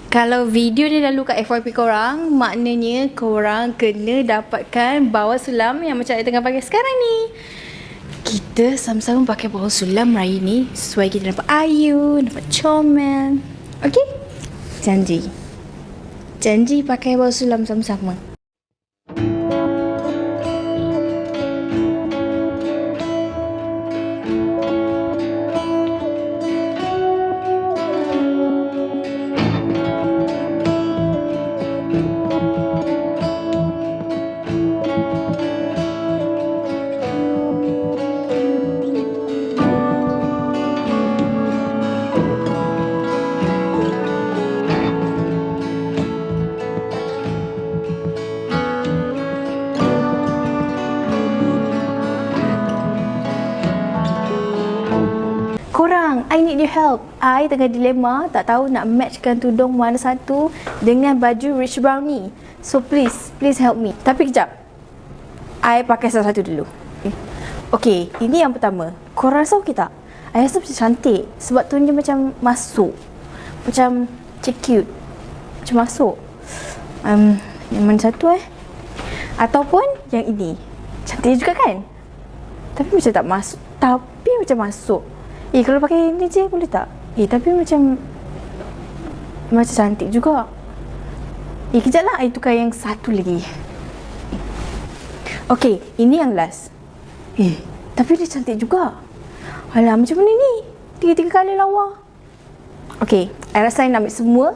Kalau video ni lalu kat FYP korang, maknanya korang kena dapatkan bawal sulam yang macam saya tengah pakai sekarang ni. Kita sama-sama pakai bawal sulam raya ni sesuai kita dapat ayu, dapat comel. Okay? Janji. Janji pakai bawal sulam sama-sama. Korang, I need your help. I tengah dilema, tak tahu nak matchkan tudung mana satu dengan baju rich brown ni. So please help me. Tapi kejap, I pakai salah satu dulu. Okay, ini yang pertama. Korang rasa okey tak? I rasa macam cantik sebab tudungnya macam masuk, macam cute, macam masuk. Yang mana satu ataupun yang ini. Cantik juga kan? Tapi macam tak masuk. Tapi macam masuk. Kalau pakai ni je boleh tak? Tapi macam cantik juga. Kejap lah, I tukar yang satu lagi. Okay, ini yang last. Tapi dia cantik juga. Alah, macam mana ni? 3 kali lawa. Okay, I rasa I nak ambil semua.